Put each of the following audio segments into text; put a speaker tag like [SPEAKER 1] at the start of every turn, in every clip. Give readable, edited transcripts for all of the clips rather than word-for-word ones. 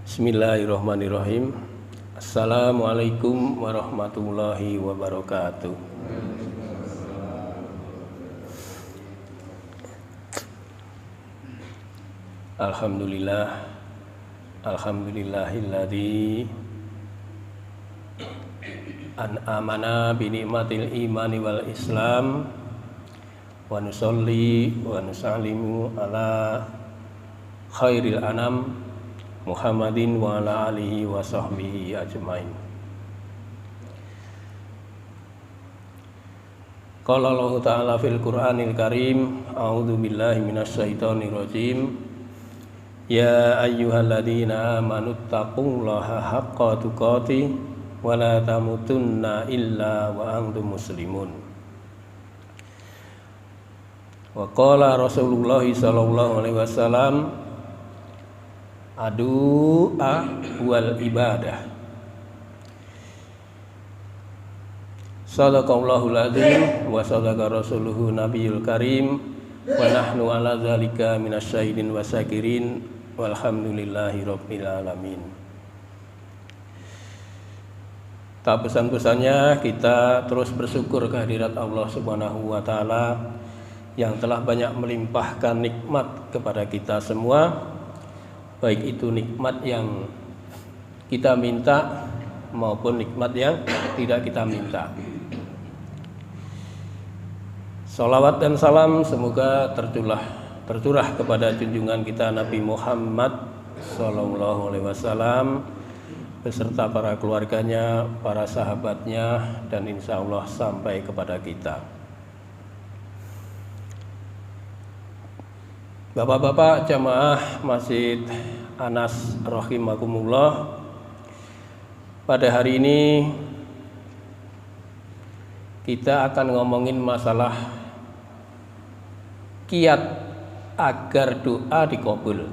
[SPEAKER 1] Bismillahirrahmanirrahim. Assalamualaikum warahmatullahi wabarakatuh. Alhamdulillahilladzi an'amana bi ni'matil imani wal islam wa nusolli wa nusallimu ala khairil anam Muhammadin wa ala alihi wa sahbihi ajmain. Qala Allah Ta'ala fil Qur'anil Karim, a'udzu billahi minasyaitonir rajim. Ya ayyuhalladzina amanu taqullaha haqqa tuqatih wa la tamutunna illa wa antum muslimun. Wa qala Rasulullah sallallahu alaihi wasallam, adu'a wal ibadah. Sadaqallahul adzim wa sadaqa rasuluhu nabiyul karim wa nahnu ala dzalika minasyahidin wa syakirin walhamdulillahi rabbil alamin. Tak pesan-pesannya kita terus bersyukur kehadirat Allah Subhanahu wa taala yang telah banyak melimpahkan nikmat kepada kita semua, baik itu nikmat yang kita minta maupun nikmat yang tidak kita minta. Salawat dan salam semoga tercurah kepada junjungan kita Nabi Muhammad sallallahu alaihi wasallam beserta para keluarganya, para sahabatnya, dan insya Allah sampai kepada kita. Bapak-bapak jamaah Masjid Anas rahimakumullah, pada hari ini kita akan ngomongin masalah kiat agar doa dikabul.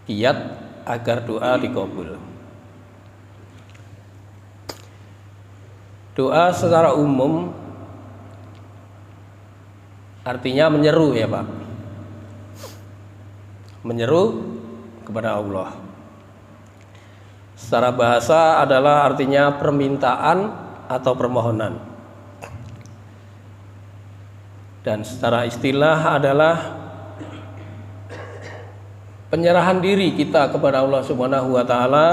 [SPEAKER 1] Kiat agar doa dikabul. Doa secara umum artinya menyeru, ya Pak. Menyeru kepada Allah. Secara bahasa adalah artinya permintaan atau permohonan. Dan secara istilah adalah penyerahan diri kita kepada Allah Subhanahu wa taala,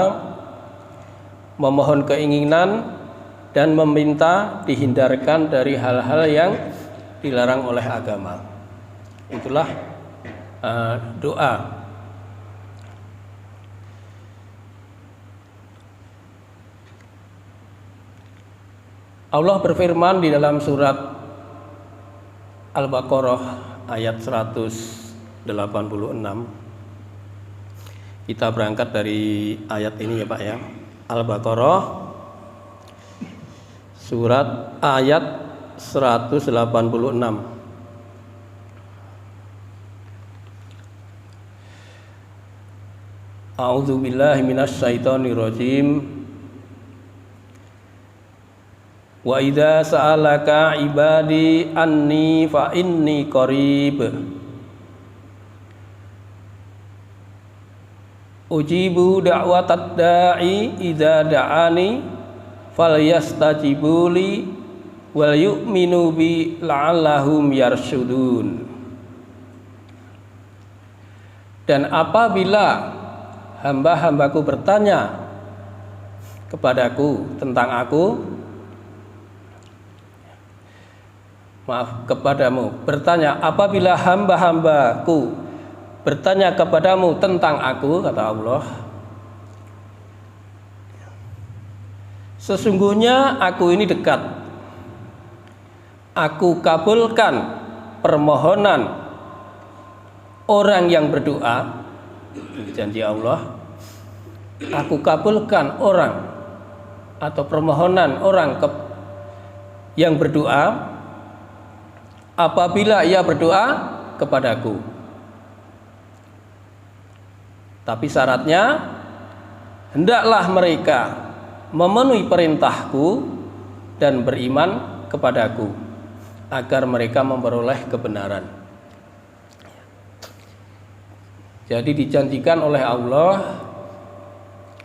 [SPEAKER 1] memohon keinginan dan meminta dihindarkan dari hal-hal yang dilarang oleh agama. Itulah doa. Allah berfirman di dalam surat Al-Baqarah ayat 186. Kita berangkat dari ayat ini ya Pak ya. Al-Baqarah surat ayat 186. A'udzu billahi minasyaitonir rajim. Wa idza sa'alaka ibadi anni fa inni qarib ujibu da'watad da'i idza da'ani falyastajibuli wal yu'minu bi la'allahum yarsyudun. Dan apabila hamba-hambaku bertanya kepadaku tentang aku, bertanya apabila hamba-hambaku bertanya kepadamu tentang aku, kata Allah, sesungguhnya aku ini dekat, aku kabulkan permohonan orang yang berdoa. Ini janji Allah. Aku kabulkan orang atau permohonan orang yang berdoa apabila ia berdoa kepadaku. Tapi syaratnya hendaklah mereka memenuhi perintahku dan beriman kepadaku agar mereka memperoleh kebenaran. Jadi dijanjikan oleh Allah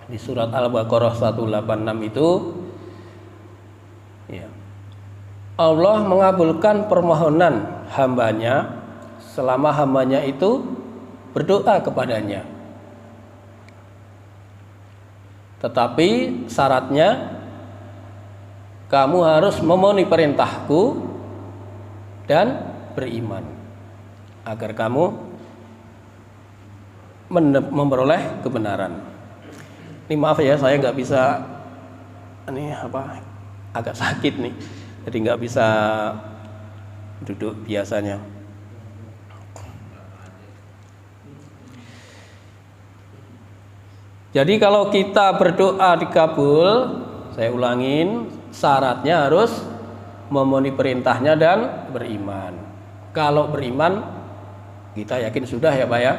[SPEAKER 1] di surat Al-Baqarah 186 itu, ya, Allah mengabulkan permohonan hambanya selama hambanya itu berdoa kepadanya. Tetapi syaratnya kamu harus memenuhi perintahku dan beriman agar kamu memperoleh kebenaran. Ini maaf ya, saya nggak bisa, ini agak sakit nih, jadi nggak bisa duduk biasanya. Jadi kalau kita berdoa dikabul, saya ulangin, syaratnya harus memenuhi perintahnya dan beriman. Kalau beriman, kita yakin sudah ya Pak ya,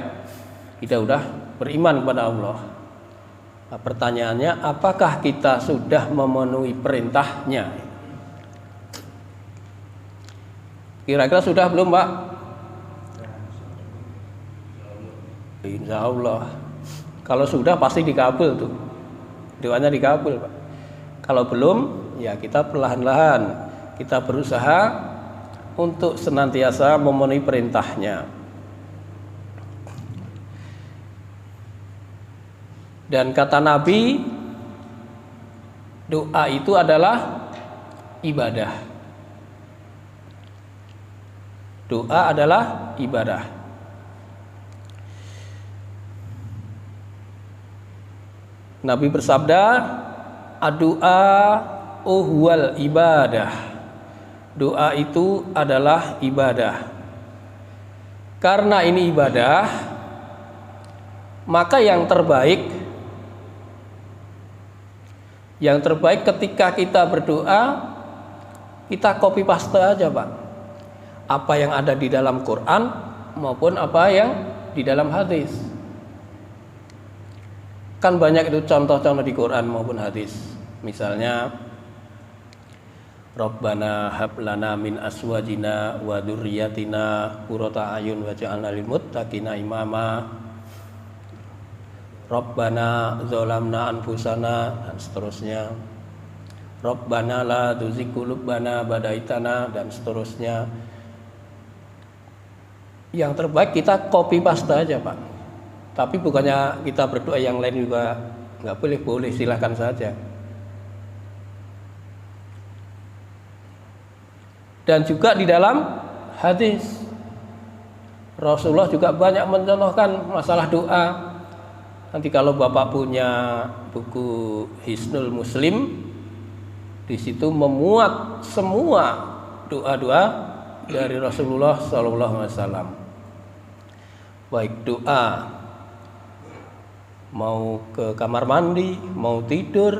[SPEAKER 1] kita sudah beriman kepada Allah. Nah, pertanyaannya, apakah kita sudah memenuhi perintahnya? Kira-kira sudah belum Pak? Insya Allah. Kalau sudah pasti dikabul tuh, doanya dikabul Pak. Kalau belum, ya kita perlahan-lahan kita berusaha untuk senantiasa memenuhi perintahnya. Dan kata Nabi, doa itu adalah ibadah. Doa adalah ibadah. Nabi bersabda, "Ad-du'a huwal ibadah." Doa itu adalah ibadah. Karena ini ibadah, maka yang terbaik ketika kita berdoa, kita copy paste aja Pak, apa yang ada di dalam Quran maupun apa yang di dalam hadis. Kan banyak itu contoh-contoh di Quran maupun hadis. Misalnya, Rabbana hab lana min aswajina wa dzurriyyatina qurrata a'yun waj'alna lil muttaqina imama. Rabbana zalamna anfusana, dan seterusnya. Rabbana la tuzigh qulubana ba'da idh hadaytana, dan seterusnya. Yang terbaik kita copy paste aja Pak. Tapi bukannya kita berdoa yang lain juga nggak boleh, boleh silahkan saja. Dan juga di dalam hadis Rasulullah juga banyak mencontohkan masalah doa. Nanti kalau Bapak punya buku Hisnul Muslim, di situ memuat semua doa-doa dari Rasulullah SAW. Baik doa mau ke kamar mandi, mau tidur,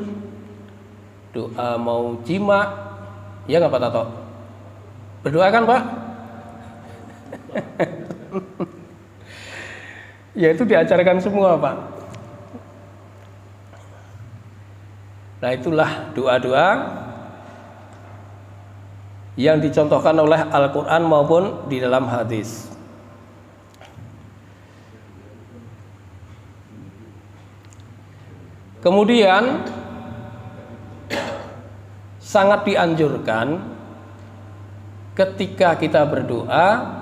[SPEAKER 1] doa mau jima, ya nggak Pak Tato? Berdoa kan Pak? Ya itu diajarkan semua Pak. Nah itulah doa-doa yang dicontohkan oleh Al-Quran maupun di dalam hadis. Kemudian sangat dianjurkan ketika kita berdoa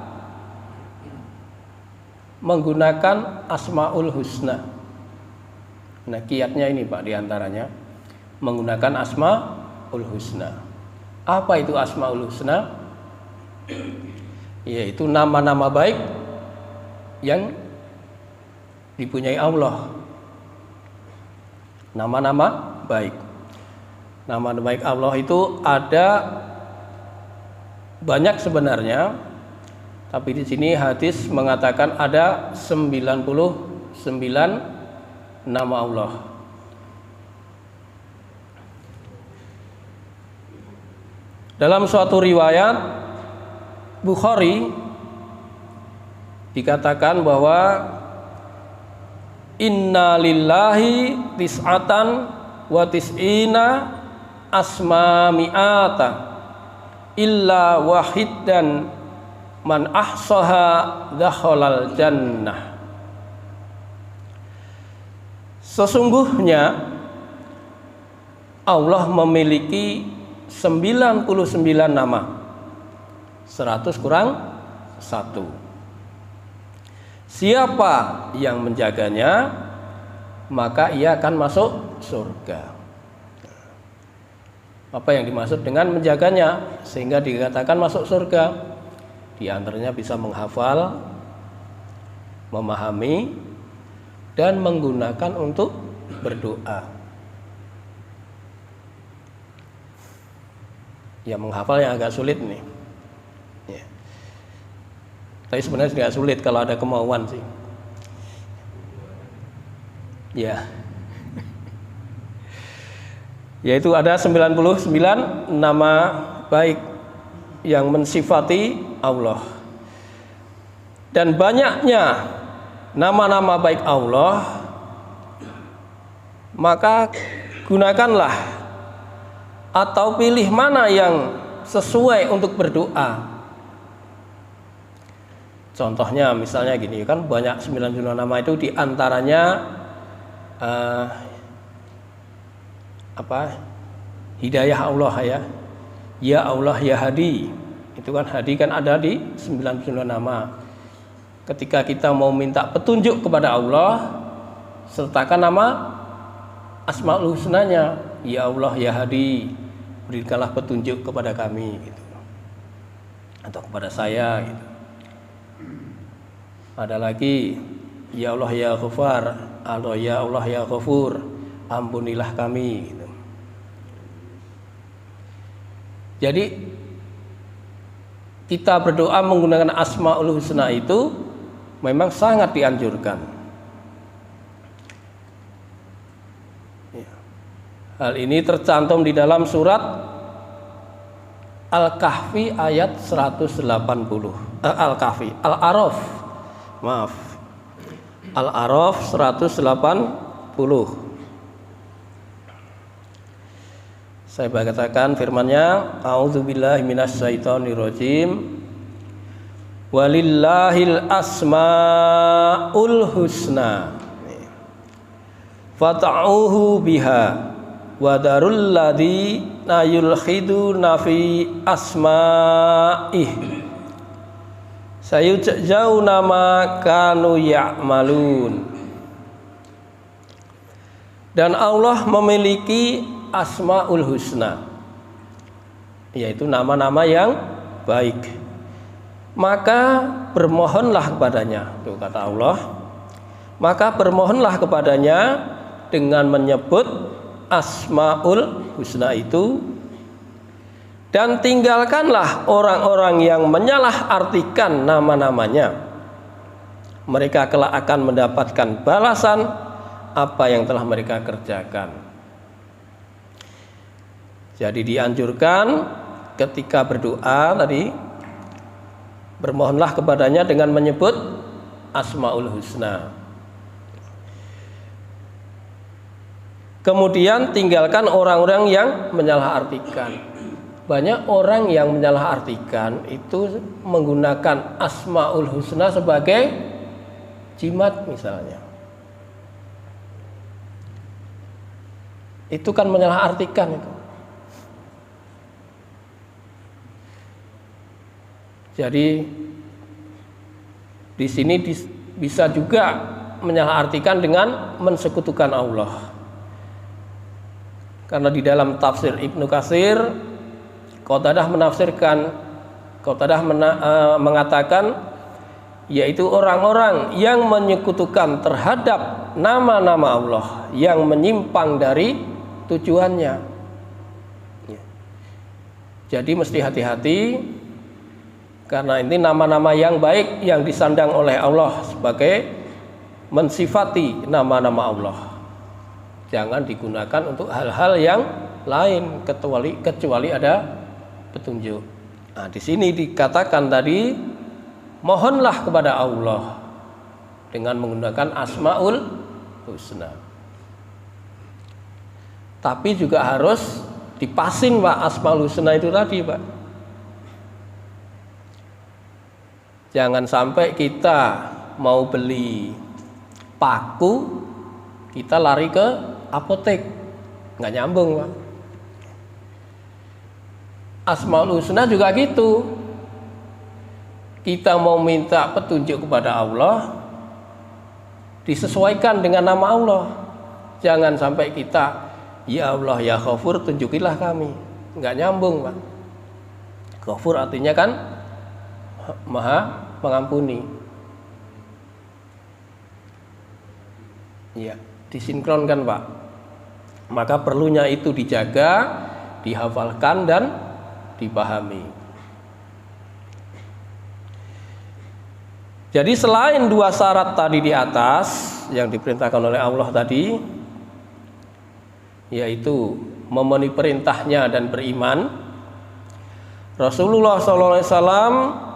[SPEAKER 1] menggunakan Asmaul Husna. Nah kiatnya ini Pak diantaranya menggunakan Asmaul Husna. Apa itu Asmaul Husna? Yaitu nama-nama baik yang dipunyai Allah. Nama-nama baik. Nama baik Allah itu ada banyak sebenarnya, tapi di sini hadis mengatakan ada 99 nama Allah. Dalam suatu riwayat Bukhari dikatakan bahwa inna lillahi tis'atan wa tis'ina asma mi'ata illa wahidan man ahsaha dakhalal jannah. Sesungguhnya Allah memiliki 99 nama. 100 kurang 1. Siapa yang menjaganya, maka ia akan masuk surga. Apa yang dimaksud dengan menjaganya sehingga dikatakan masuk surga? Di antaranya bisa menghafal, memahami, dan menggunakan untuk berdoa. Ya, menghafal yang agak sulit nih. Ya. Tapi sebenarnya tidak sulit kalau ada kemauan sih. Ya. Yaitu ada 99 nama baik yang mensifati Allah. Dan banyaknya nama-nama baik Allah, maka gunakanlah atau pilih mana yang sesuai untuk berdoa. Contohnya misalnya gini, kan banyak 99 nama itu diantaranya hidayah Allah ya. Ya Allah ya Hadi. Itu kan Hadi kan ada di 99 nama. Ketika kita mau minta petunjuk kepada Allah, sertakan nama Asmaul Husnanya. Ya Allah ya Hadi, berikanlah petunjuk kepada kami gitu. Atau kepada saya gitu. Ada lagi ya Allah ya Ghafar, atau ya Allah ya Ghafur, ampunilah kami gitu. Jadi kita berdoa menggunakan Asmaul Husna itu memang sangat dianjurkan. Hal ini tercantum di dalam surat Al-Kahfi ayat 180. Al-Kahfi, Al-A'raf. Maaf. Al-A'raf 180. Saya bacakan firman-Nya, A'udzubillahi minasyaitonirrajim. Walillahil asmaul husna fata'uhu biha wadarul ladina yulkhiduna fi asma'ih sayujzauna ma kanu ya'malun. Dan Allah memiliki Asmaul Husna, yaitu nama-nama yang baik, maka bermohonlah kepadanya. Itu kata Allah, maka bermohonlah kepadanya dengan menyebut Asmaul Husna itu, dan tinggalkanlah orang-orang yang menyalahartikan nama-namanya. Mereka kelak akan mendapatkan balasan apa yang telah mereka kerjakan. Jadi dianjurkan ketika berdoa tadi, bermohonlah kepadanya dengan menyebut Asmaul Husna. Kemudian tinggalkan orang-orang yang menyalahartikan. Banyak orang yang menyalahartikan itu menggunakan Asmaul Husna sebagai jimat misalnya. Itu kan menyalahartikan itu. Jadi di sini bisa juga menyalahartikan dengan mensekutukan Allah. Karena di dalam tafsir Ibnu Katsir, Qatadah mengatakan, yaitu orang-orang yang menyekutukan terhadap nama-nama Allah yang menyimpang dari tujuannya. Jadi mesti hati-hati, karena ini nama-nama yang baik yang disandang oleh Allah sebagai mensifati nama-nama Allah. Jangan digunakan untuk hal-hal yang lain kecuali ada petunjuk. Nah, di sini dikatakan tadi, mohonlah kepada Allah dengan menggunakan Asmaul Husna. Tapi juga harus dipasin Pak, Asmaul Husna itu tadi Pak. Jangan sampai kita mau beli paku, kita lari ke apotek, nggak nyambung Pak. Asmaul Husna juga gitu. Kita mau minta petunjuk kepada Allah, disesuaikan dengan nama Allah. Jangan sampai kita, ya Allah ya Ghafur, tunjukilah kami. Nggak nyambung Pak. Ghafur artinya kan Maha mengampuni. Ya, disinkronkan Pak. Maka perlunya itu dijaga, dihafalkan dan dipahami. Jadi selain dua syarat tadi di atas yang diperintahkan oleh Allah tadi, yaitu memenuhi perintahnya dan beriman, Rasulullah SAW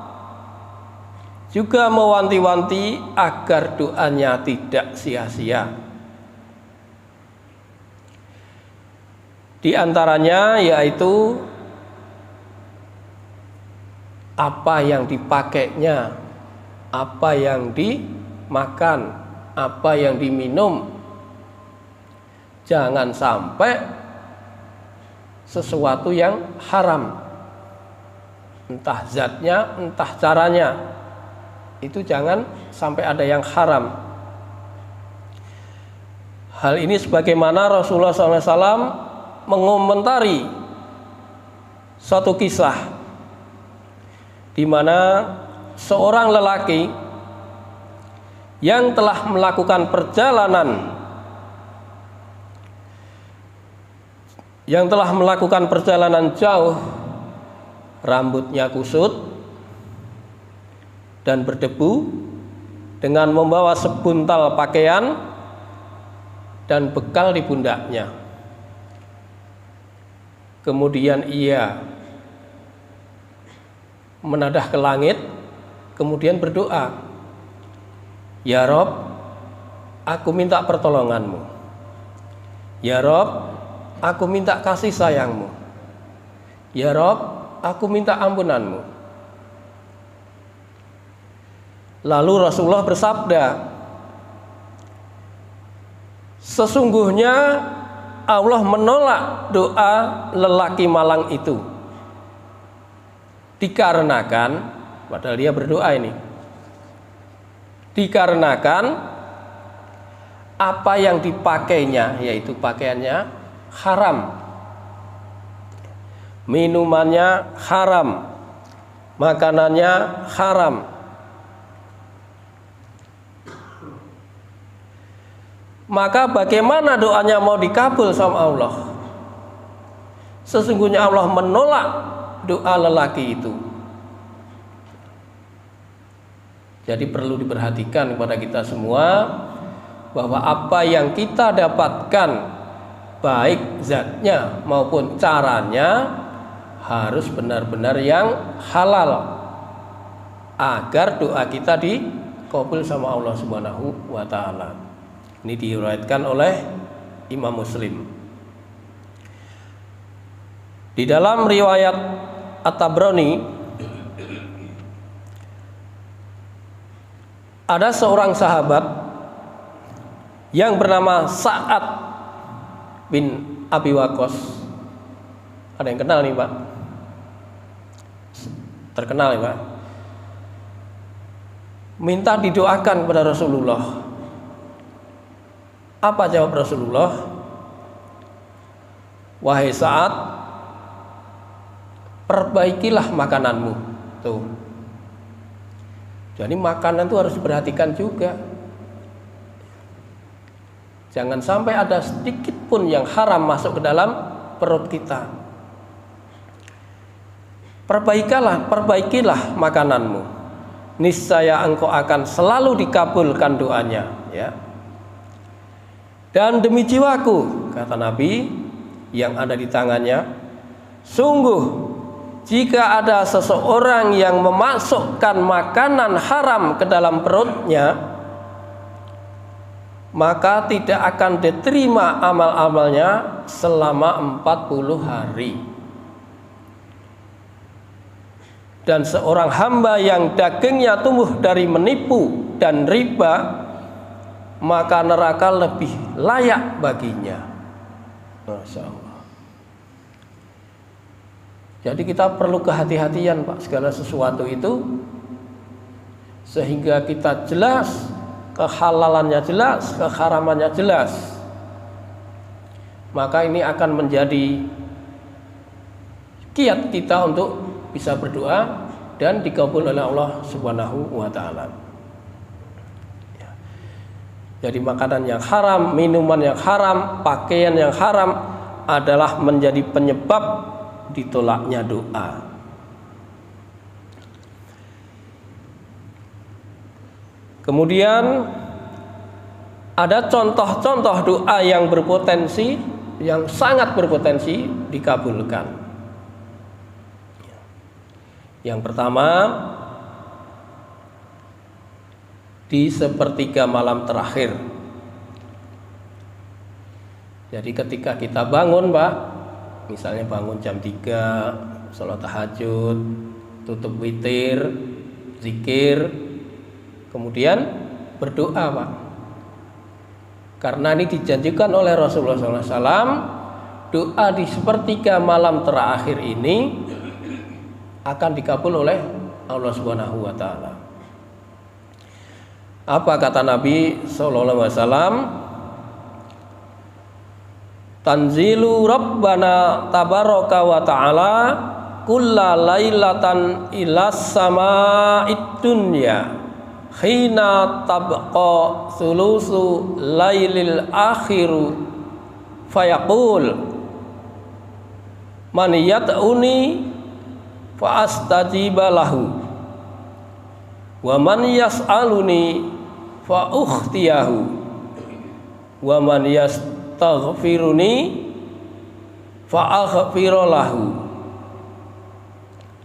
[SPEAKER 1] juga mewanti-wanti agar doanya tidak sia-sia. Di antaranya yaitu apa yang dipakainya, apa yang dimakan, apa yang diminum. Jangan sampai sesuatu yang haram, entah zatnya, entah caranya. Itu jangan sampai ada yang haram. Hal ini sebagaimana Rasulullah SAW mengomentari suatu kisah di mana seorang lelaki yang telah melakukan perjalanan jauh, rambutnya kusut dan berdebu, dengan membawa sebuntal pakaian dan bekal di pundaknya. Kemudian ia menadah ke langit, kemudian berdoa, ya Rob, aku minta pertolonganmu. Ya Rob, aku minta kasih sayangmu. Ya Rob, aku minta ampunanmu. Lalu Rasulullah bersabda, sesungguhnya Allah menolak doa lelaki malang itu. Dikarenakan, padahal dia berdoa ini, dikarenakan apa yang dipakainya, yaitu pakaiannya haram, minumannya haram, makanannya haram. Maka bagaimana doanya mau dikabul sama Allah? Sesungguhnya Allah menolak doa lelaki itu. Jadi perlu diperhatikan kepada kita semua bahwa apa yang kita dapatkan, baik zatnya maupun caranya, harus benar-benar yang halal agar doa kita dikabul sama Allah Subhanahu wa taala. Ini diriwayatkan oleh Imam Muslim. Di dalam riwayat At-Tabrani ada seorang sahabat yang bernama Sa'ad bin Abi Waqqas. Ada yang kenal nih Pak? Terkenal nih Pak. Minta didoakan kepada Rasulullah. Apa jawab Rasulullah? Wahai Sa'ad, perbaikilah makananmu. Tuh. Jadi makanan itu harus diperhatikan juga. Jangan sampai ada sedikit pun yang haram masuk ke dalam perut kita. Perbaikilah makananmu. Niscaya engkau akan selalu dikabulkan doanya, ya. Dan demi jiwaku, kata Nabi yang ada di tangannya, sungguh jika ada seseorang yang memasukkan makanan haram ke dalam perutnya, maka tidak akan diterima amal-amalnya selama 40 hari. Dan seorang hamba yang dagingnya tumbuh dari menipu dan riba, maka neraka lebih layak baginya. Masya Allah. Jadi kita perlu kehati-hatian Pak, segala sesuatu itu, sehingga kita jelas kehalalannya jelas, keharamannya jelas. Maka ini akan menjadi kiat kita untuk bisa berdoa dan dikabul oleh Allah Subhanahu wa taala. Ya. Jadi makanan yang haram, minuman yang haram, pakaian yang haram adalah menjadi penyebab ditolaknya doa. Kemudian ada contoh-contoh doa yang berpotensi, yang sangat berpotensi dikabulkan. Yang pertama, di sepertiga malam terakhir. Jadi ketika kita bangun Pak, misalnya bangun jam 3, sholat tahajud, tutup witir, zikir, kemudian berdoa Pak. Karena ini dijanjikan oleh Rasulullah SAW, doa di sepertiga malam terakhir ini akan dikabul oleh Allah Subhanahu wa taala. Apa kata Nabi sallallahu alaihi wasallam? Tanzilu Rabbana tabaraka wa ta'ala kulla lailatan ilas sama'id dunya khina tabqa sulusu lailil akhiru fayaqul man yat'uni fa astajiba lahu wa man yas'aluni fa ukhtiyahu wa man yastaghfiruni fa aghfira lahu,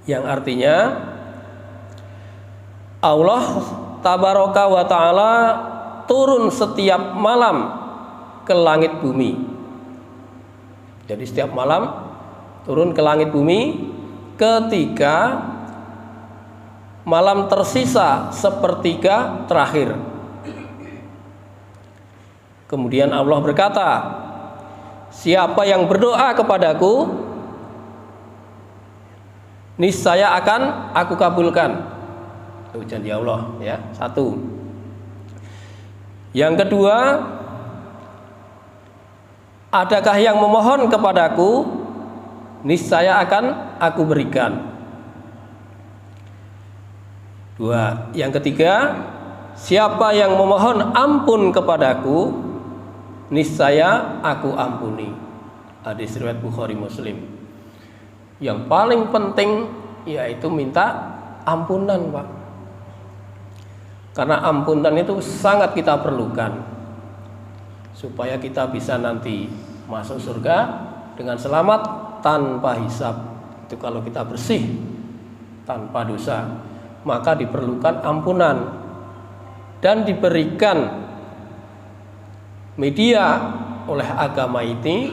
[SPEAKER 1] yang artinya Allah tabaraka wa ta'ala turun setiap malam ke langit bumi. Jadi setiap malam turun ke langit bumi ketika malam tersisa sepertiga terakhir. Kemudian Allah berkata, siapa yang berdoa kepadaku, niscaya akan aku kabulkan. Itu janji Allah ya. Satu. Yang kedua, adakah yang memohon kepadaku, niscaya akan aku berikan. Dua. Yang ketiga, siapa yang memohon ampun kepadaku, niscaya aku ampuni. Hadis riwayat Bukhari Muslim. Yang paling penting yaitu minta ampunan Pak. Karena ampunan itu sangat kita perlukan supaya kita bisa nanti masuk surga dengan selamat tanpa hisab. Itu kalau kita bersih tanpa dosa, maka diperlukan ampunan dan diberikan media oleh agama ini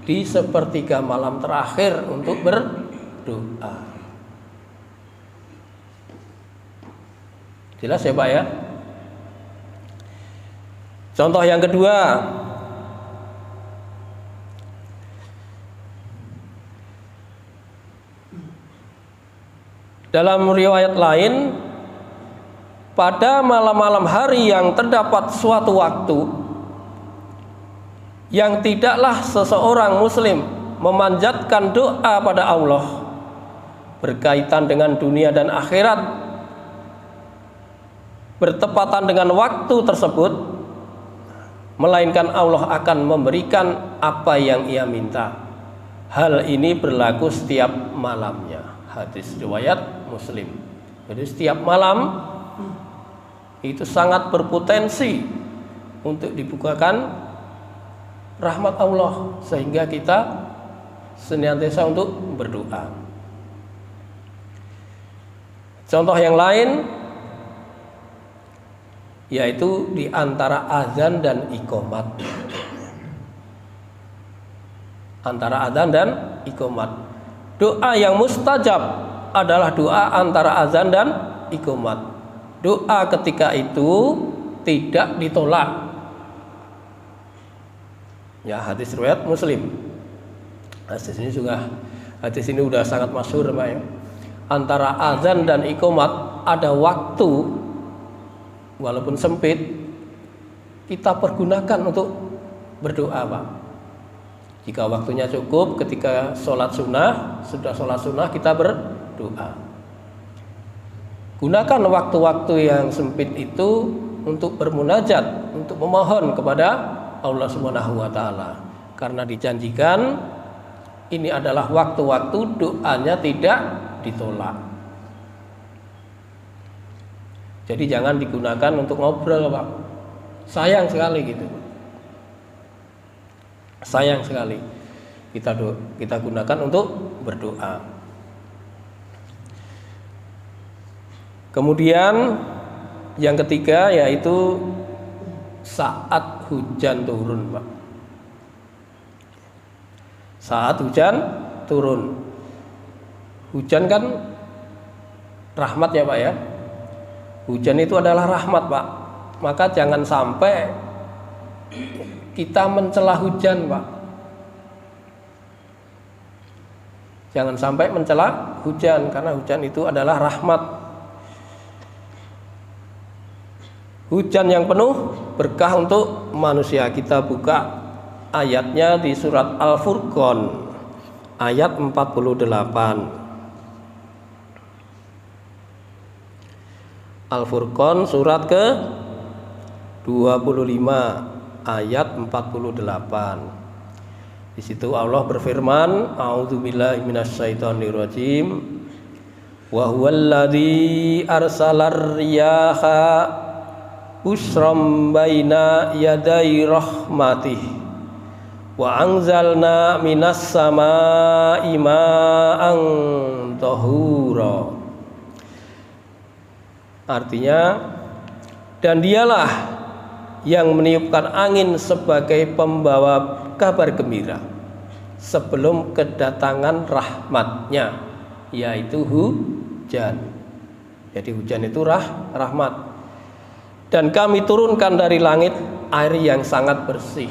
[SPEAKER 1] di sepertiga malam terakhir untuk berdoa. Jelas ya Pak ya? Contoh yang kedua, dalam riwayat lain, pada malam-malam hari yang terdapat suatu waktu yang tidaklah seseorang muslim memanjatkan doa pada Allah berkaitan dengan dunia dan akhirat bertepatan dengan waktu tersebut, melainkan Allah akan memberikan apa yang ia minta. Hal ini berlaku setiap malamnya. Hadis riwayat Muslim. Jadi setiap malam itu sangat berpotensi untuk dibukakan rahmat Allah, sehingga kita senantiasa untuk berdoa. Contoh yang lain yaitu di antara azan dan iqomat. Antara azan dan iqomat, doa yang mustajab adalah doa antara azan dan iqomat. Doa ketika itu tidak ditolak Ya, hadis riwayat Muslim. Hadis ini udah sangat masyhur, Pak ya. Antara azan dan iqamat ada waktu, walaupun sempit, kita pergunakan untuk berdoa, Pak. Jika waktunya cukup, ketika sudah sholat sunnah kita berdoa. Gunakan waktu-waktu yang sempit itu untuk bermunajat, untuk memohon kepada Allah Subhanahu wa taala. Karena dijanjikan ini adalah waktu-waktu doanya tidak ditolak. Jadi jangan digunakan untuk ngobrol, Pak. Sayang sekali gitu. Sayang sekali. Kita gunakan untuk berdoa. Kemudian yang ketiga yaitu saat hujan turun, Pak. Saat hujan turun. Hujan kan rahmat ya, Pak ya. Hujan itu adalah rahmat, Pak. Maka jangan sampai kita mencela hujan, Pak. Jangan sampai mencela hujan, karena hujan itu adalah rahmat. Hujan yang penuh berkah untuk manusia. Kita buka ayatnya di surat Al-Furqan ayat 48. Al-Furqan surat ke 25 ayat 48. Di situ Allah berfirman, a'udzubillahi minasyaitonirrajim. Wa huwallazi arsalar riyaha busram baina yaday rahmatih wa anzalna minas samaa'i ma'an tahura. Artinya, dan dialah yang meniupkan angin sebagai pembawa kabar gembira sebelum kedatangan rahmatnya, yaitu hujan. Jadi hujan itu rahmat. Dan kami turunkan dari langit air yang sangat bersih.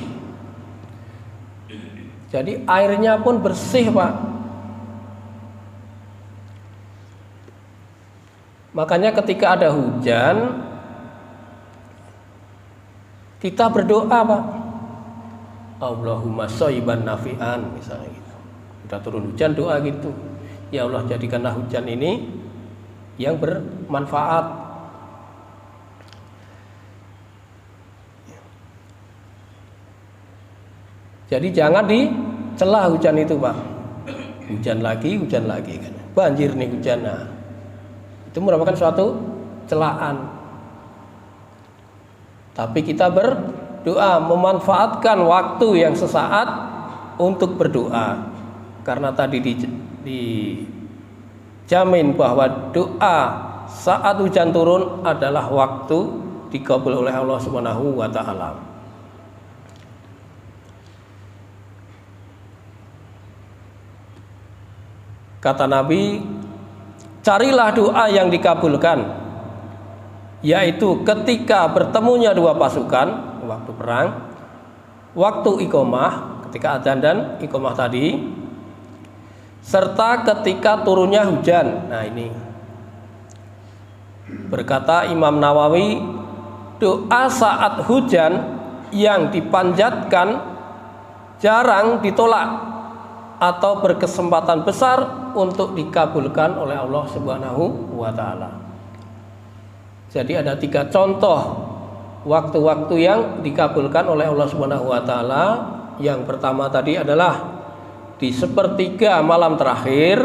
[SPEAKER 1] Jadi airnya pun bersih, Pak. Makanya ketika ada hujan, kita berdoa, Pak. Allahumma shayban nafi'an, misalnya gitu. Kita turun hujan doa gitu. Ya Allah, jadikanlah hujan ini yang bermanfaat. Jadi jangan dicela hujan itu, Pak. Hujan lagi kan. Banjir nih hujan. Nah, itu merupakan suatu celaan. Tapi kita berdoa, memanfaatkan waktu yang sesaat untuk berdoa. Karena tadi dijamin bahwa doa saat hujan turun adalah waktu dikabul oleh Allah Subhanahu wa taala. Kata Nabi, carilah doa yang dikabulkan, yaitu ketika bertemunya dua pasukan waktu perang, waktu iqamah ketika adzan dan iqamah tadi, serta ketika turunnya hujan. Nah, ini berkata Imam Nawawi, doa saat hujan yang dipanjatkan jarang ditolak atau berkesempatan besar untuk dikabulkan oleh Allah Subhanahu wa taala. Jadi ada 3 contoh waktu-waktu yang dikabulkan oleh Allah Subhanahu wa taala. Yang pertama tadi adalah di sepertiga malam terakhir.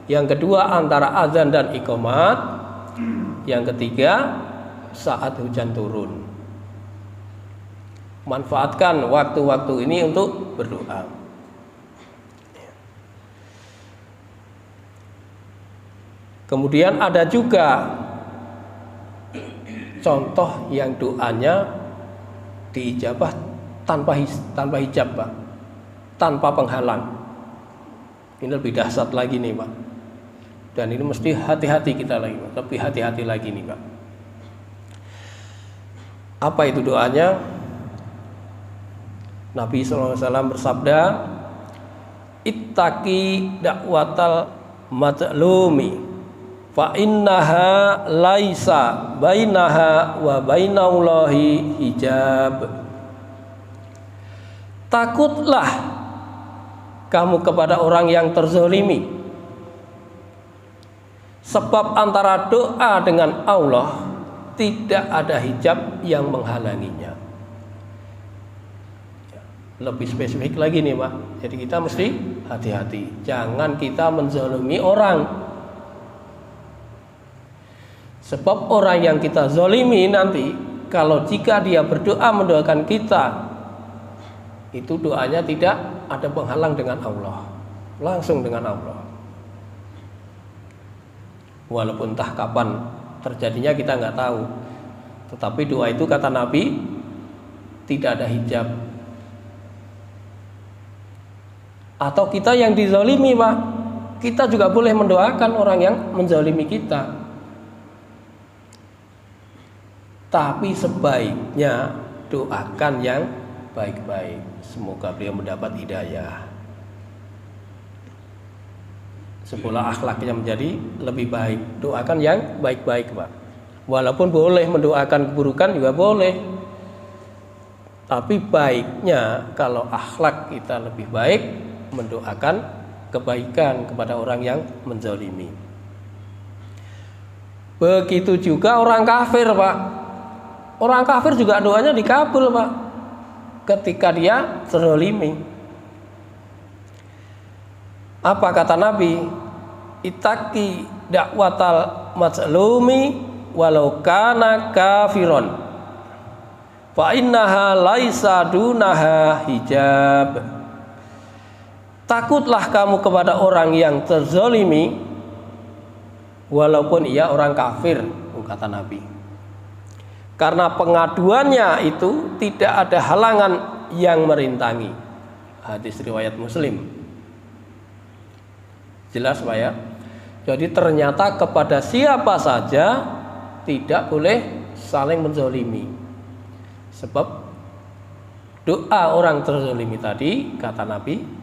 [SPEAKER 1] Yang kedua antara azan dan iqamat. Yang ketiga saat hujan turun. Manfaatkan waktu-waktu ini untuk berdoa. Kemudian ada juga contoh yang doanya diijabah tanpa hijab, Pak, tanpa penghalang. Ini lebih dahsyat lagi nih, Pak. Dan ini mesti hati-hati kita lagi, Pak. Lebih hati-hati lagi nih, Pak. Apa itu doanya? Nabi SAW bersabda, ittaqi da'watal mazlumi fa innaha laisa bainaha wa bainaullahi hijab. Takutlah kamu kepada orang yang terzalimi, sebab antara doa dengan Allah tidak ada hijab yang menghalanginya. Lebih spesifik lagi nih Pak, jadi kita mesti hati-hati, jangan kita menzalimi orang. Sebab orang yang kita zalimi nanti, kalau jika dia berdoa mendoakan kita, itu doanya tidak ada penghalang dengan Allah, langsung dengan Allah. Walaupun entah kapan terjadinya kita nggak tahu, tetapi doa itu kata Nabi tidak ada hijab. Atau kita yang dizalimi Pak, kita juga boleh mendoakan orang yang menzalimi kita, tapi sebaiknya doakan yang baik-baik. Semoga beliau mendapat hidayah, semoga akhlaknya menjadi lebih baik. Doakan yang baik-baik Pak. Walaupun boleh mendoakan keburukan juga boleh, tapi baiknya kalau akhlak kita lebih baik, mendoakan kebaikan kepada orang yang menzalimi. Begitu juga orang kafir Pak. Orang kafir juga doanya dikabul Pak, ketika dia terzalimi. Apa kata Nabi? Ittaqi da'watal mazlumi walau kana kafiron fa innaha laisa dunaha hijab. Takutlah kamu kepada orang yang terzalimi walaupun ia orang kafir, kata Nabi. Karena pengaduannya itu tidak ada halangan yang merintangi. Hadis riwayat Muslim. Jelas Pak ya? Jadi ternyata kepada siapa saja tidak boleh saling menzalimi. Sebab doa orang terzalimi tadi, kata Nabi,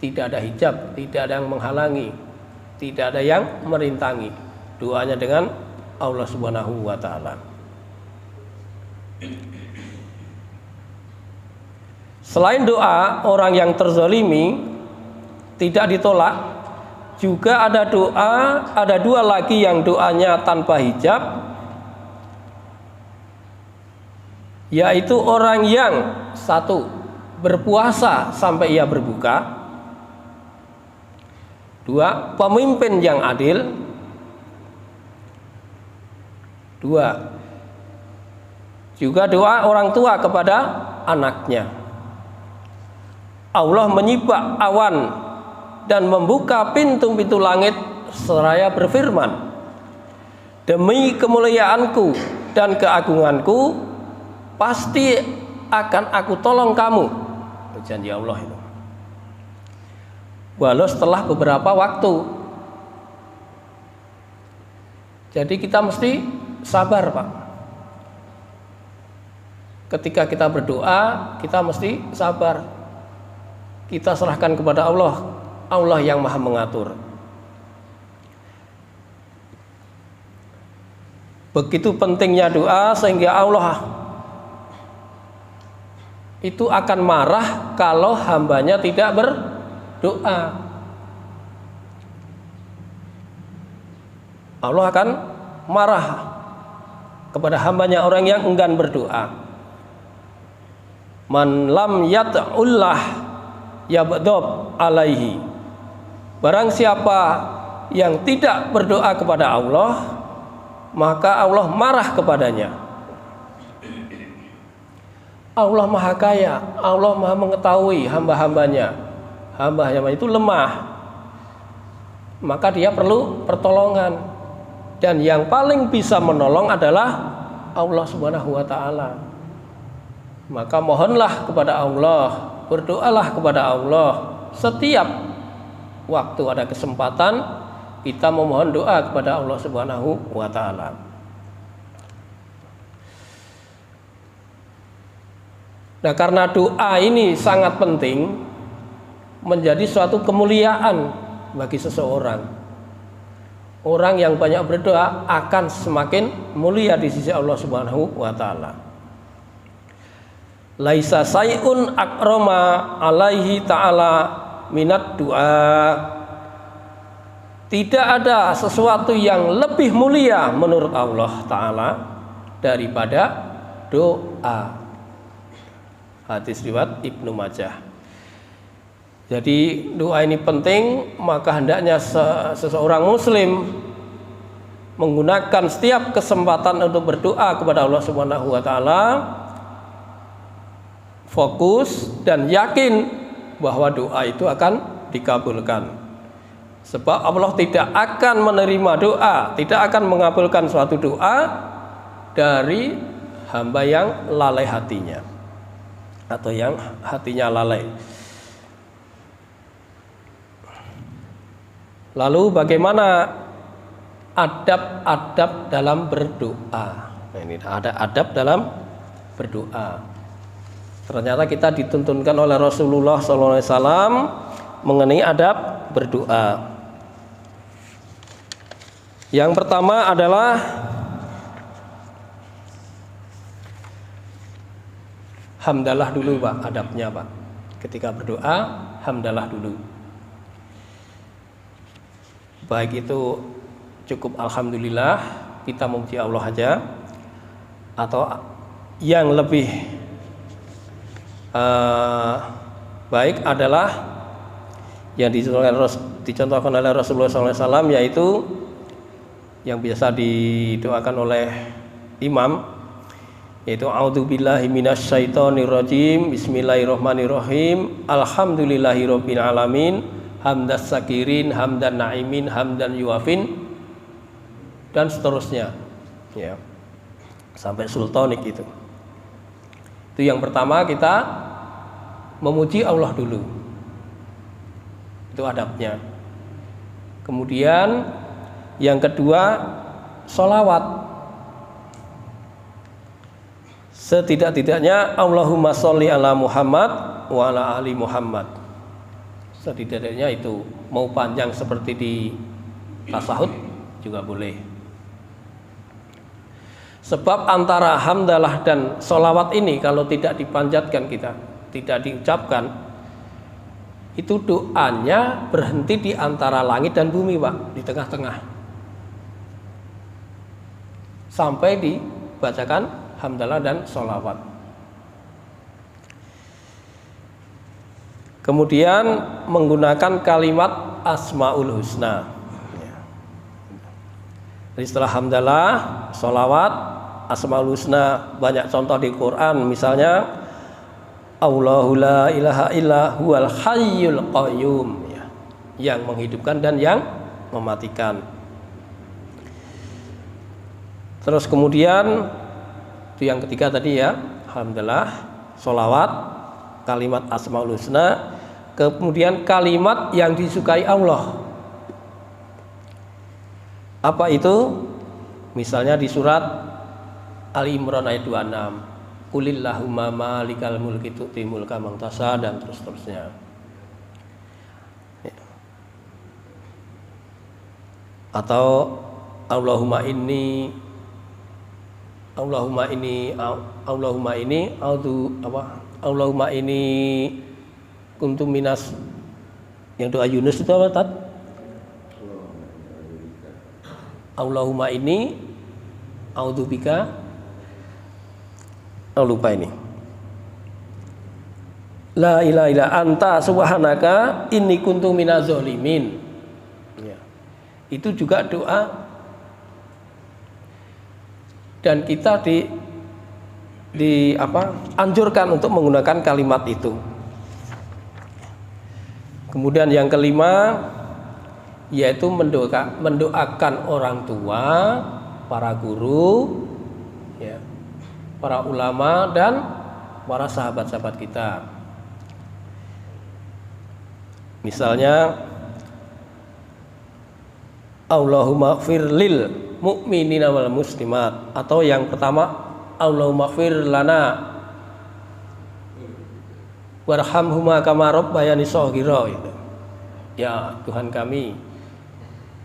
[SPEAKER 1] tidak ada hijab, tidak ada yang menghalangi, tidak ada yang merintangi. Doanya dengan Allah Subhanahu wa taala. Selain doa orang yang terzalimi tidak ditolak, juga ada doa, ada dua lagi yang doanya tanpa hijab, yaitu orang yang satu berpuasa sampai ia berbuka, dua pemimpin yang adil, dua juga doa orang tua kepada anaknya. Allah menyibak awan dan membuka pintu-pintu langit seraya berfirman, demi kemuliaanku dan keagunganku pasti akan aku tolong kamu. Janji Allah itu. Walau setelah beberapa waktu. Jadi kita mesti sabar Pak. Ketika kita berdoa, kita mesti sabar. Kita serahkan kepada Allah, Allah yang Maha mengatur. Begitu pentingnya doa sehingga Allah itu akan marah kalau hambanya tidak berdoa. Allah akan marah kepada hambanya orang yang enggan berdoa. Man lam yat'ullah yabdob alaihi. Barang siapa yang tidak berdoa kepada Allah, maka Allah marah kepadanya. Allah Maha Kaya, Allah Maha mengetahui hamba-hambanya. Hamba-hamba itu lemah, maka dia perlu pertolongan, dan yang paling bisa menolong adalah Allah Subhanahu wa taala. Maka mohonlah kepada Allah, berdoalah kepada Allah. Setiap waktu ada kesempatan, kita memohon doa kepada Allah Subhanahu wa taala. Nah, karena doa ini sangat penting, menjadi suatu kemuliaan bagi seseorang. Orang yang banyak berdoa akan semakin mulia di sisi Allah Subhanahu wa taala. Laisa sayun akrama alaihi ta'ala minat doa. Tidak ada sesuatu yang lebih mulia menurut Allah taala daripada doa. Hadis riwayat Ibnu Majah. Jadi doa ini penting, maka hendaknya seseorang muslim menggunakan setiap kesempatan untuk berdoa kepada Allah Subhanahu wa taala, fokus dan yakin bahwa doa itu akan dikabulkan. Sebab Allah tidak akan menerima doa, tidak akan mengabulkan suatu doa dari hamba yang lalai hatinya atau yang hatinya lalai. Lalu bagaimana adab-adab dalam berdoa? Nah, ini ada adab dalam berdoa. Ternyata kita dituntunkan oleh Rasulullah SAW mengenai adab berdoa. Yang pertama adalah hamdalah dulu, Pak, adabnya, Pak. Ketika berdoa, hamdalah dulu. Baik itu cukup alhamdulillah, kita memuji Allah aja, atau yang lebih baik adalah yang dicontohkan oleh Rasulullah SAW, yaitu yang biasa didoakan oleh imam, yaitu a'udzubillahi minasyaitonirrajim, bismillahirrahmanirrahim, alhamdulillahirabbil alamin, hamdas sakirin, hamdan naimin, hamdan yuafin, dan seterusnya, ya, sampai sultanik itu. Itu yang pertama, kita memuji Allah dulu, itu adabnya. Kemudian yang kedua, sholawat. Setidak-tidaknya Allahumma sholli ala Muhammad wa ala ali Muhammad. Setidak-tidaknya itu, mau panjang seperti di tasahud juga boleh. Sebab antara hamdalah dan sholawat ini kalau tidak dipanjatkan, kita tidak diucapkan, itu doanya berhenti di antara langit dan bumi, Pak, di tengah-tengah, sampai dibacakan hamdalah dan sholawat. Kemudian menggunakan kalimat Asmaul Husna. Jadi setelah hamdalah, sholawat, Asmaul Husna, banyak contoh di Quran, misalnya Allahu la ilaha illa huwal hayyul qayyum, ya, yang menghidupkan dan yang mematikan. Terus kemudian itu yang ketiga tadi, ya, alhamdulillah, sholawat, kalimat Asmaul Husna, kemudian kalimat yang disukai Allah. Apa itu? Misalnya di surat Ali Imran ayat 26, Qulillahumma malikal mulki tu'ti mulka man tasha, dan terus-terusnya. Atau Allahumma ini kuntum minas, yang doa Yunus itu apa, Tat? Allahumma ini a'udzubika, lupa ini. La ilaha illa anta subhanaka inni kuntu minaz zalimin. Ya. Itu juga doa, dan kita anjurkan untuk menggunakan kalimat itu. Kemudian yang kelima, yaitu mendoakan orang tua, para guru, ya, para ulama, dan para sahabat-sahabat kita. Misalnya Allahumma ighfir lil mu'minina wal muslimat, atau yang pertama Allahumma ighfir lana Warhamhuma kama rabbayani shaghira itu. Ya Tuhan kami,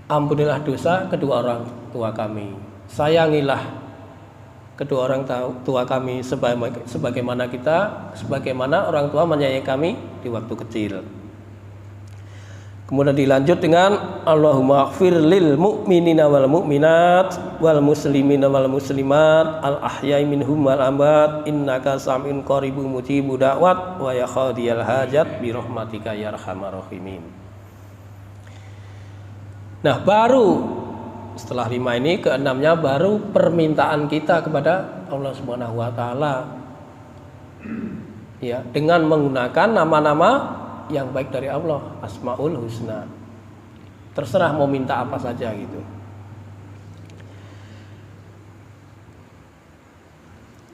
[SPEAKER 1] ampunilah dosa kedua orang tua kami. Sayangilah kedua orang tua kami sebagaimana orang tua menyayangi kami di waktu kecil. Kemudian dilanjut dengan Allahumma ighfir lil mu'minina wal mu'minat wal muslimina wal muslimat al ahya'i minhum wal amwat innaka sami'un qaribun mujibud da'wat wa ya qadiyal hajat bi rahmatika ya arhamar rahimin. Nah, baru setelah 5 ini, keenamnya baru permintaan kita kepada Allah Subhanahu wa taala. Ya, dengan menggunakan nama-nama yang baik dari Allah, Asmaul Husna. Terserah mau minta apa saja gitu.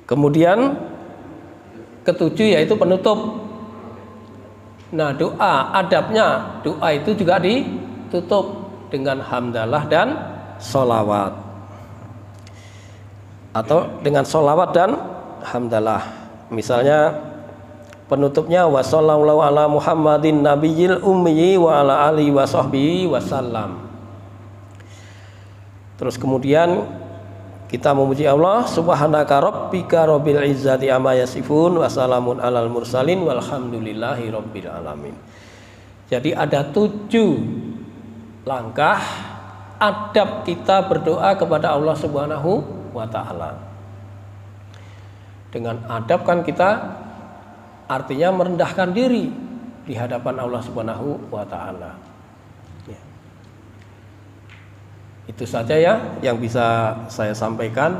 [SPEAKER 1] Kemudian ketujuh yaitu penutup. Nah, doa adabnya, doa itu juga ditutup dengan hamdalah dan sholawat, atau dengan sholawat dan hamdalah. Misalnya penutupnya wa sallallahu ala Muhammadin nabiyil ummi wa ala alihi wa sahbihi wasallam. Terus kemudian kita memuji Allah, subhanaka rabbika rabbil izzati amma yasifun wa salamun alal mursalin walhamdulillahi rabbil alamin. Jadi ada 7 langkah adab kita berdoa kepada Allah Subhanahu wa taala. Dengan adab kan kita artinya merendahkan diri di hadapan Allah Subhanahu wa taala. Ya. Itu saja ya yang bisa saya sampaikan.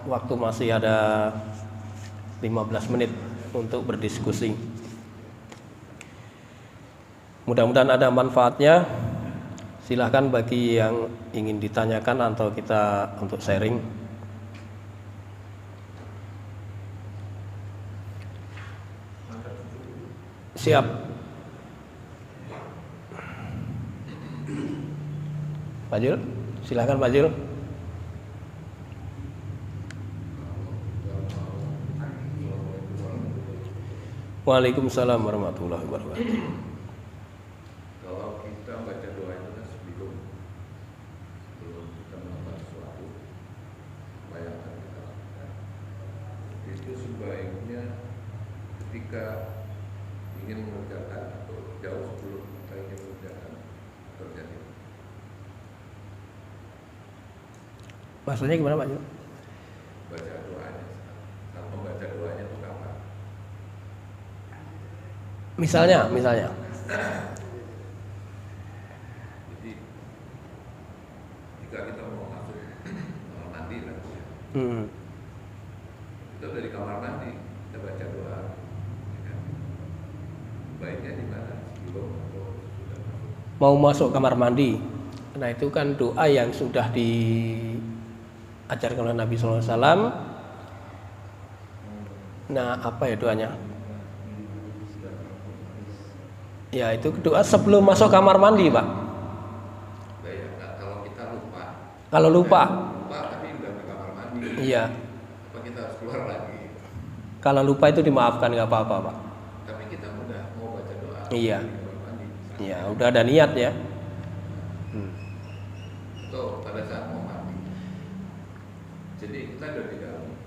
[SPEAKER 1] Waktu masih ada 15 menit untuk berdiskusi. Mudah-mudahan ada manfaatnya. Silahkan bagi yang ingin ditanyakan atau kita untuk sharing. Siap. Pak Jul, silakan Pak Jul. Waalaikumsalam warahmatullahi wabarakatuh.
[SPEAKER 2] Kalau kita baca doa itu kan sebelum kita melakukan sesuatu, apa yang akan kita lakukan, itu sebaiknya ketika ingin mengerjakan atau jauh sebelum kita ingin mengerjakan terjadi.
[SPEAKER 1] Maksudnya gimana Pak Jul?
[SPEAKER 2] Baca doanya, saat membaca doanya itu kapan?
[SPEAKER 1] Misalnya.
[SPEAKER 2] Jadi jika kita mau masuk kamar mandi lah, kita dari kamar mandi kita baca doa, ya kan? Baiknya di mana? Sebelum atau sudah masuk?
[SPEAKER 1] Mau masuk kamar mandi. Nah, itu kan doa yang sudah diajarkan oleh Nabi SAW. Nah, apa ya doanya? Ya, itu doa sebelum masuk kamar mandi, Pak.
[SPEAKER 2] Ya, kalau kita lupa.
[SPEAKER 1] Kalau lupa
[SPEAKER 2] Tapi udah ke kamar mandi.
[SPEAKER 1] Iya.
[SPEAKER 2] Apa kita harus keluar lagi?
[SPEAKER 1] Kalau lupa itu dimaafkan, nggak apa-apa, Pak.
[SPEAKER 2] Tapi kita udah mau baca doa.
[SPEAKER 1] Iya.
[SPEAKER 2] Di kamar mandi.
[SPEAKER 1] Iya, udah ada niat ya.
[SPEAKER 2] Atau pada saat mau mandi. Jadi kita udah di dalam.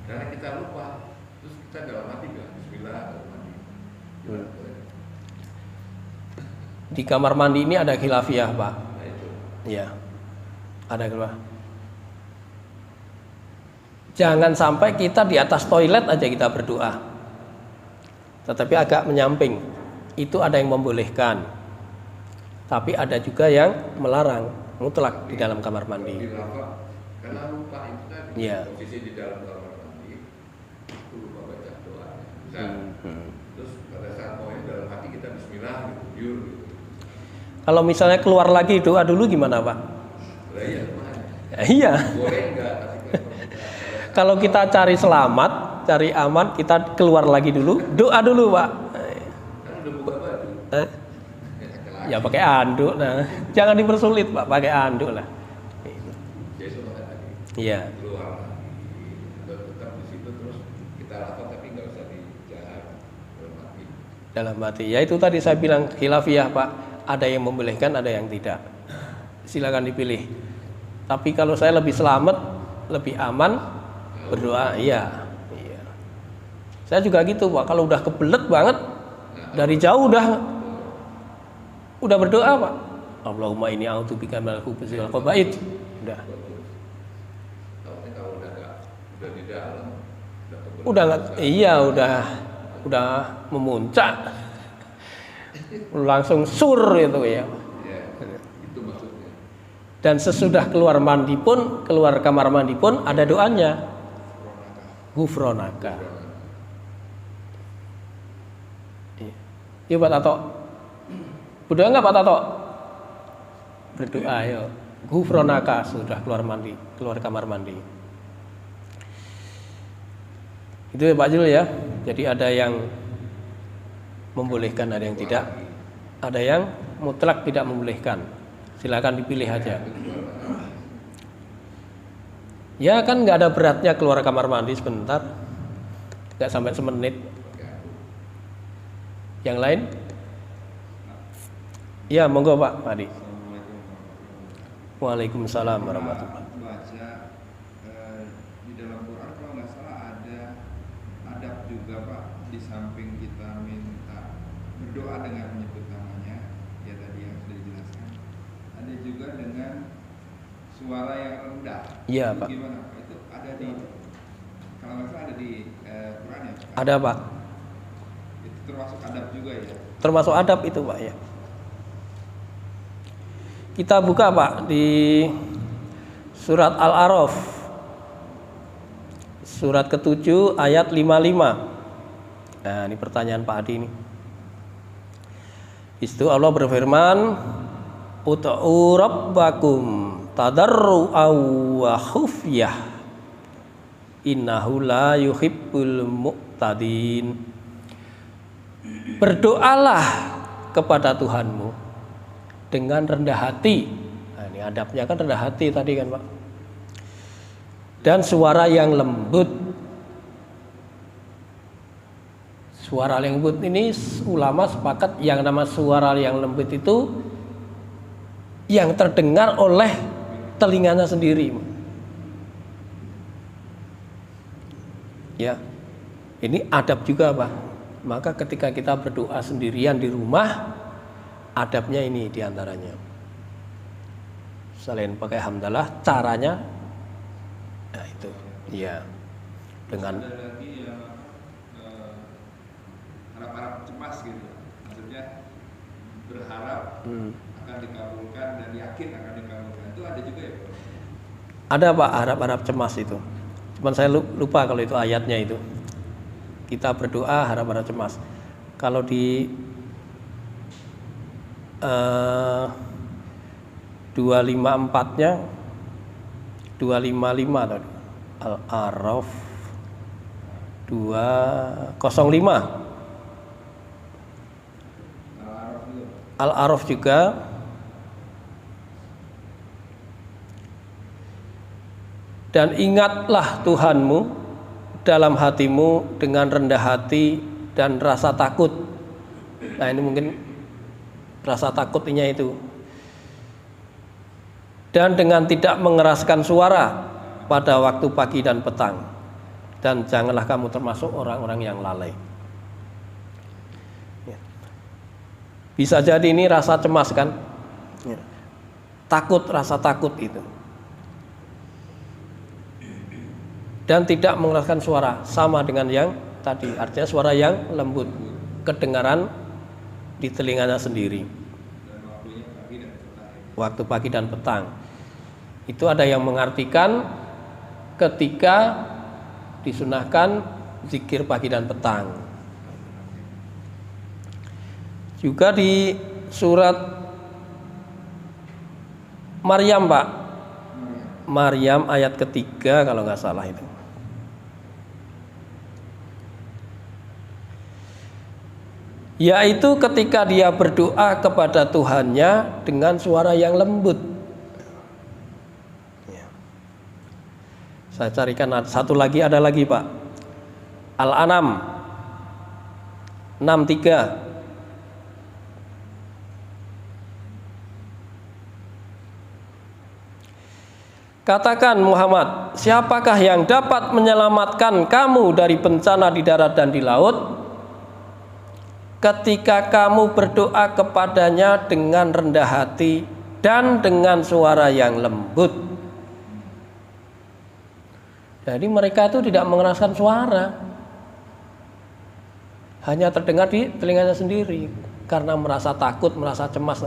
[SPEAKER 2] Karena kita lupa, terus kita dalam mandi bilang Bismillah dalam mandi.
[SPEAKER 1] Di kamar mandi ini ada khilafiyah, Pak.
[SPEAKER 2] Nah itu.
[SPEAKER 1] Iya. Ada khilafiyah. Jangan sampai kita di atas toilet aja kita berdoa. Tetapi agak menyamping. Itu ada yang membolehkan. Tapi ada juga yang melarang mutlak di dalam kamar mandi.
[SPEAKER 2] Karena lupa itu tadi.
[SPEAKER 1] Iya.
[SPEAKER 2] Posisi di dalam kamar mandi itu lupa baca doa. Terus pada saat mau dalam hati kita Bismillah gitu.
[SPEAKER 1] Kalau misalnya keluar lagi doa dulu gimana, Pak?
[SPEAKER 2] Iya.
[SPEAKER 1] Iya.
[SPEAKER 2] Boleh enggak?
[SPEAKER 1] Kalau kita cari selamat, cari aman, kita keluar lagi dulu, doa dulu, Pak.
[SPEAKER 2] Kan udah buka baju.
[SPEAKER 1] Ya pakai anduk, nah jangan dipersulit, Pak, pakai anduk lah.
[SPEAKER 2] Jadi semangat lagi.
[SPEAKER 1] Iya.
[SPEAKER 2] Keluar lagi. Tetap di situ terus kita lakukan tapi nggak usah dijaga.
[SPEAKER 1] dalam hati. Ya itu tadi saya bilang khilafiyah Pak, ada yang membolehkan, ada yang tidak. Silakan dipilih. Tapi kalau saya lebih selamat, lebih aman berdoa, iya. Saya juga gitu Pak, kalau udah kebelet banget dari jauh udah berdoa Pak. Allahumma inni a'udzubika minal khubuthi wal khaba'ith. Udah.
[SPEAKER 2] Tapi kalau udah di dalam,
[SPEAKER 1] Udah nggak, iya udah memuncak, langsung sur itu ya.
[SPEAKER 2] ya, itu maksudnya.
[SPEAKER 1] Dan sesudah keluar kamar mandi pun ada doanya, Ghufronaka. Iya Pak Tato, berdoa nggak Pak Tato? Berdoa ya, Ghufronaka sudah keluar kamar mandi. Itu ya Pak Jul ya. Jadi ada yang membolehkan, ada yang tidak, ada yang mutlak tidak membolehkan. Silakan dipilih aja. Ya kan nggak ada beratnya keluar kamar mandi sebentar, nggak sampai semenit. Yang lain? Ya monggo Pak Adi. Waalaikumsalam warahmatullahi wabarakatuh.
[SPEAKER 3] Baca di dalam Quran kalau nggak salah ada adab juga Pak, di samping kita minta berdoa dengan menyebut namanya, ya tadi yang sudah dijelaskan, ada juga dengan suara yang rendah.
[SPEAKER 1] Iya
[SPEAKER 3] Itu
[SPEAKER 1] Pak.
[SPEAKER 3] gimana Pak? Itu ada di, kalau nggak salah ada di Quran ya Pak?
[SPEAKER 1] Ada Pak.
[SPEAKER 3] Itu termasuk adab juga ya?
[SPEAKER 1] Termasuk adab itu Pak ya. Kita buka Pak di surat Al-A'raf, surat ke-7 ayat 55. Nah ini pertanyaan Pak Adi ini. Itu Allah berfirman, Ut'u rabbakum tadarru'aw wa khufyah innahu la yuhibbul mu'tadin. Berdoalah kepada Tuhanmu dengan rendah hati. Nah, ini adabnya kan rendah hati tadi kan Pak. Dan suara yang lembut. Suara yang lembut ini ulama sepakat yang nama suara yang lembut itu yang terdengar oleh telinganya sendiri. Ya. Ini adab juga Pak. Maka ketika kita berdoa sendirian di rumah, adabnya ini diantaranya. Selain pakai hamdalah, caranya, nah itu, ya, dengan
[SPEAKER 3] Ada lagi yang harap-harap cemas gitu, maksudnya berharap akan dikabulkan dan yakin akan dikabulkan, itu ada juga ya Pak?
[SPEAKER 1] ada Pak harap-harap cemas itu. Cuman saya lupa kalau itu ayatnya itu. Kita berdoa harap-harap cemas. Kalau di 254-nya 255 tadi. Al-A'raf 205. Al-A'raf juga. Dan ingatlah Tuhanmu dalam hatimu dengan rendah hati dan rasa takut. Nah ini mungkin rasa takutnya itu. Dan dengan tidak mengeraskan suara pada waktu pagi dan petang. Dan janganlah kamu termasuk orang-orang yang lalai. Ya. Bisa jadi ini rasa cemas kan? Ya. Takut, rasa takut itu. Dan tidak mengeraskan suara, sama dengan yang tadi, artinya suara yang lembut, kedengaran di telinganya sendiri. Waktu pagi dan petang. Itu ada yang mengartikan ketika disunahkan zikir pagi dan petang. Juga di surat Maryam Pak, Maryam ayat ketiga kalau nggak salah itu. Yaitu ketika dia berdoa kepada Tuhannya dengan suara yang lembut. Ya. Saya carikan satu lagi, ada lagi Pak. Al-An'am 63. Katakan Muhammad, siapakah yang dapat menyelamatkan kamu dari bencana di darat dan di laut ketika kamu berdoa kepadanya dengan rendah hati dan dengan suara yang lembut. Jadi mereka itu tidak mengeraskan suara, hanya terdengar di telinganya sendiri karena merasa takut, merasa cemas.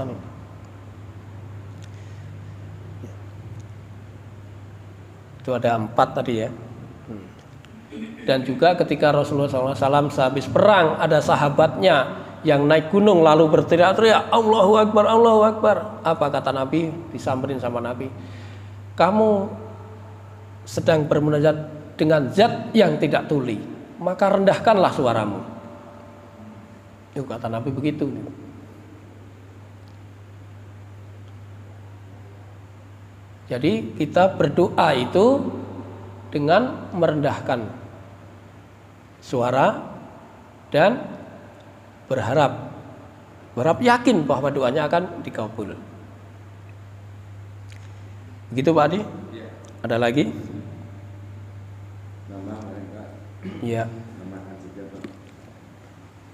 [SPEAKER 1] Itu ada 4 tadi ya. Dan juga ketika Rasulullah SAW sehabis perang, ada sahabatnya yang naik gunung lalu berteriak-teriak Allahu Akbar, Allahu Akbar. Apa kata Nabi? Disamperin sama Nabi, kamu sedang bermunajat dengan zat yang tidak tuli, maka rendahkanlah suaramu. Itu kata Nabi begitu. Jadi kita berdoa itu dengan merendahkan suara dan berharap yakin bahwa doanya akan dikabul. Begitu Pak Adi?
[SPEAKER 2] Ya.
[SPEAKER 1] Ada lagi?
[SPEAKER 4] Nama mereka
[SPEAKER 1] Iya.
[SPEAKER 4] namakan saja Pak.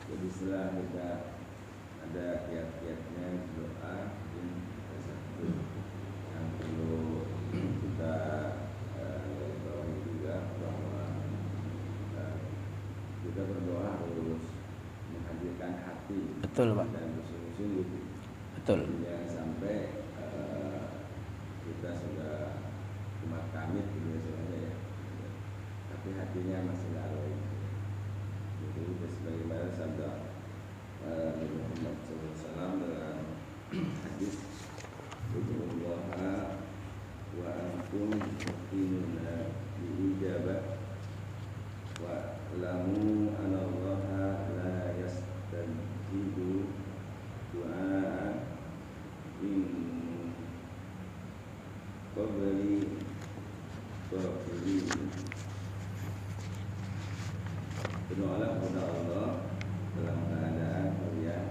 [SPEAKER 4] Jadi setelah kita ada kiat-kiatnya doa, mungkin ada satu yang perlu kita bawahi juga, bahwa kita berdoa harus menghadirkan hati.
[SPEAKER 1] Betul Pak.
[SPEAKER 4] Dan bersungguh-sungguh.
[SPEAKER 1] Betul.
[SPEAKER 4] Jangan sampai kita sudah cuma kamit gitu ya, tapi hatinya masih lalai. Jadi itu sebagaimana sabda Nabi Muhammad SAW dalam hadis, "Udullaha wa antum muqinuna bi'ijabah wa lamu anallaha la yastajibu du'a in qabli qabli." Berdoalah kepada Allah dalam keadaan kalian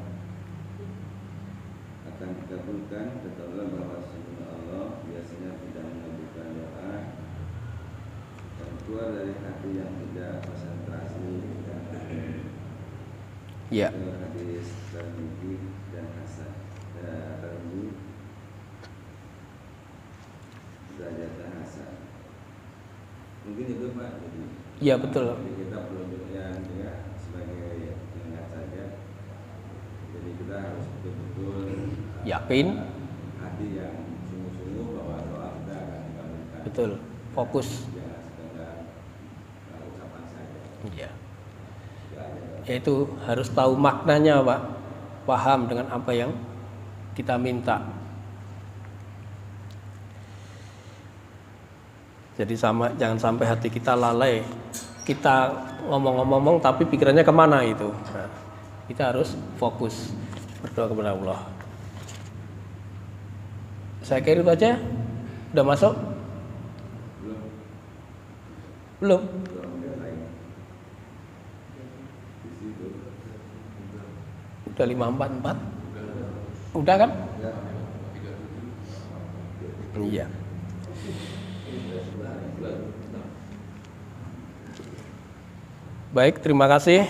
[SPEAKER 4] akan dikabulkan. Ketahuilah bahwa sesungguhnya Allah biasanya tidak mengabulkan doa yang keluar dari hati yang tidak konsentrasi dan
[SPEAKER 1] Iya.
[SPEAKER 4] hadis Tirmidzi dan Hasan Tirmidzi derajat Hasan. Mungkin itu Pak. Jadi
[SPEAKER 1] Iya betul.
[SPEAKER 4] jadi kita perlu yang juga sebagai pengingat saja. Jadi kita harus betul-betul
[SPEAKER 1] Yakin.
[SPEAKER 4] hati yang sungguh-sungguh bahwa doa kita akan dikabulkan.
[SPEAKER 1] Betul. Fokus.
[SPEAKER 4] Jangan sekedar ucapan saja.
[SPEAKER 1] Iya.
[SPEAKER 4] Itu aja.
[SPEAKER 1] Yaitu harus tahu maknanya Pak, paham dengan apa yang kita minta. Jadi jangan sampai hati kita lalai. Kita ngomong-ngomong tapi pikirannya kemana itu. Nah, kita harus fokus berdoa kepada Allah. Saya kira itu aja. Udah masuk? Belum? Udah 544? Udah kan? Iya. Baik, terima kasih.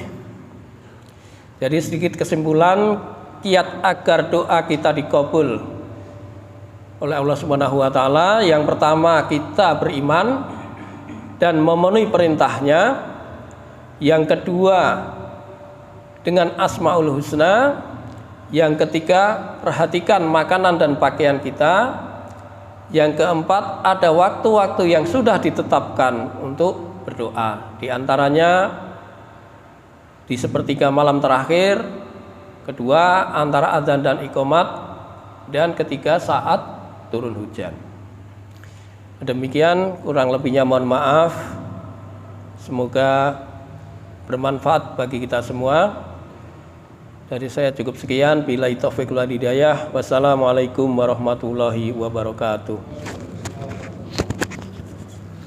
[SPEAKER 1] Jadi sedikit kesimpulan kiat agar doa kita dikabul oleh Allah Subhanahu wa taala. Yang pertama, kita beriman dan memenuhi perintahnya. Yang kedua, dengan Asmaul Husna. Yang ketiga, perhatikan makanan dan pakaian kita. Yang keempat, ada waktu-waktu yang sudah ditetapkan untuk berdoa. Di antaranya di sepertiga malam terakhir, kedua antara adzan dan iqamat, dan ketiga saat turun hujan. Demikian, kurang lebihnya mohon maaf. Semoga bermanfaat bagi kita semua. Dari saya cukup sekian. Billahi taufiq wal hidayah. Wassalamualaikum warahmatullahi wabarakatuh.